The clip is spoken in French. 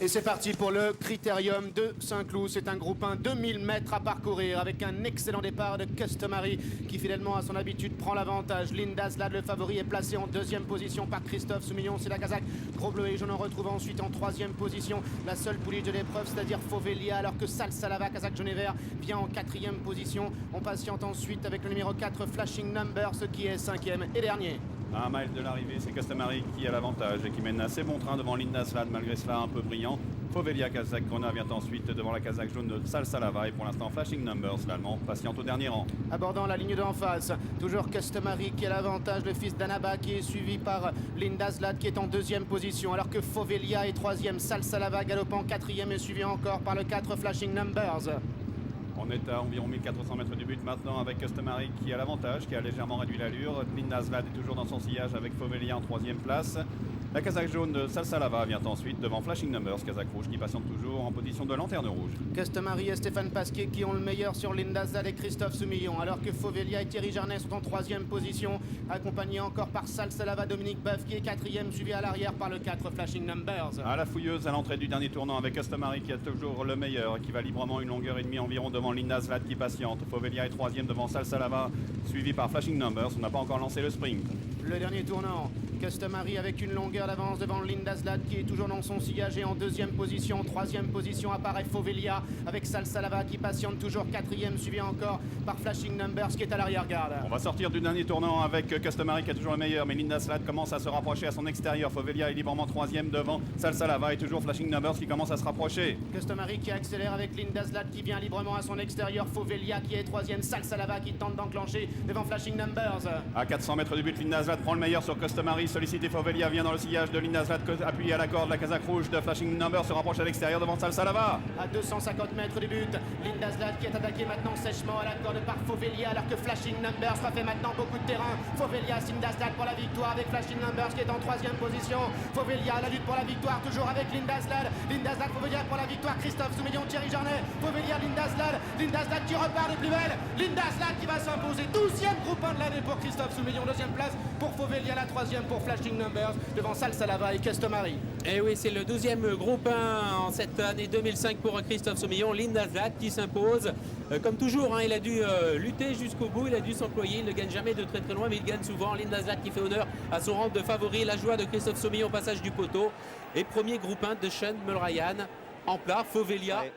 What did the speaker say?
Et c'est parti pour le Critérium de Saint-Cloud. C'est un groupe 1, 2000 mètres à parcourir avec un excellent départ de Customary qui fidèlement à son habitude prend l'avantage. Linda Zlad, le favori, est placé en deuxième position par Christophe Soumillon. C'est la Kazakh Gros Bleu et Jaune en retrouve ensuite en troisième position la seule pouliche de l'épreuve, c'est-à-dire Fauvelia, alors que Salsalava, Kazakh Jaune et Vert, vient en quatrième position. On patiente ensuite avec le numéro 4 Flashing Numbers qui est cinquième et dernier. À un mile de l'arrivée, c'est Customary qui a l'avantage et qui mène assez bon train devant Linda Zlad, malgré cela un peu brillant. Fauvelia Kazakh Krona vient ensuite devant la Kazakh Jaune de Salsalava et pour l'instant Flashing Numbers, l'Allemand, patiente au dernier rang. Abordant la ligne d'en face, toujours Customary qui a l'avantage, le fils d'Anaba qui est suivi par Linda Zlad qui est en deuxième position, alors que Fauvelia est troisième, Salsalava galopant quatrième et suivi encore par le 4 Flashing Numbers. On est à environ 1400 mètres du but maintenant avec Customary qui a l'avantage, qui a légèrement réduit l'allure. Linda Zlad est toujours dans son sillage avec Fauvelia en troisième place. La Kazakh Jaune de Salsalava vient ensuite devant Flashing Numbers, Kazakh Rouge qui patiente toujours en position de lanterne rouge. Customary et Stéphane Pasquier qui ont le meilleur sur Linda Zlad et Christophe Soumillon, alors que Fauvelia et Thierry Jarnet sont en troisième position, accompagnés encore par Salsalava, Dominique Boeuf qui est quatrième, suivi à l'arrière par le 4 Flashing Numbers. À la fouilleuse à l'entrée du dernier tournant avec Customary qui a toujours le meilleur, qui va librement une longueur et demie environ devant Linda Zlad qui patiente. Fauvelia est troisième devant Salsalava, suivi par Flashing Numbers. On n'a pas encore lancé le sprint. Le dernier tournant, Customary avec une longueur d'avance devant Linda Zlad qui est toujours dans son sillage et en deuxième position. Troisième position apparaît Fauvelia avec Salsalava qui patiente toujours quatrième, suivi encore par Flashing Numbers qui est à l'arrière-garde. On va sortir du dernier tournant avec Customary qui est toujours le meilleur, mais Linda Zlad commence à se rapprocher à son extérieur. Fauvelia est librement troisième devant Salsalava et toujours Flashing Numbers qui commence à se rapprocher. Customary qui accélère avec Linda Zlad qui vient librement à son extérieur. Fauvelia qui est troisième, Salsalava qui tente d'enclencher devant Flashing Numbers. À 400 mètres du but, Linda Zlad prend le meilleur sur Customary. Sollicité Fauvelia vient dans le sillage de Linda Zlad, appuyé à la corde. La Kazakh Rouge de Flashing Numbers se rapproche à l'extérieur devant Salsalava. À 250 mètres du but, Linda Zlad qui est attaquée maintenant sèchement à la corde par Fauvelia, alors que Flashing Numbers refait maintenant beaucoup de terrain. Fauvelia, Linda Zlad pour la victoire avec Flashing Numbers qui est en troisième position. Fauvelia, la lutte pour la victoire, toujours avec Linda Zlad. Linda Zlad, Fauvelia pour la victoire. Christophe Soumillon, Thierry Jarnet. Fauvelia, Linda Zlad. Linda Zlad qui repart de plus belle. Linda Zlad qui va s'imposer. 12e groupe 1 de l'année pour Christophe Soumillon. Deuxième place pour Fauvelia, la troisième pour Flashing Numbers devant Salsalava et Customary. Et oui, c'est le 12e groupe 1 en cette année 2005 pour Christophe Soumillon. Linda Zlad qui s'impose. Comme toujours, il a dû lutter jusqu'au bout, il a dû s'employer, il ne gagne jamais de très très loin, mais il gagne souvent. Linda Zlad qui fait honneur à son rang de favori, la joie de Christophe Soumillon, passage du poteau. Et premier groupe 1 de Sean Mulryan en plat, Fauvelia. Ouais.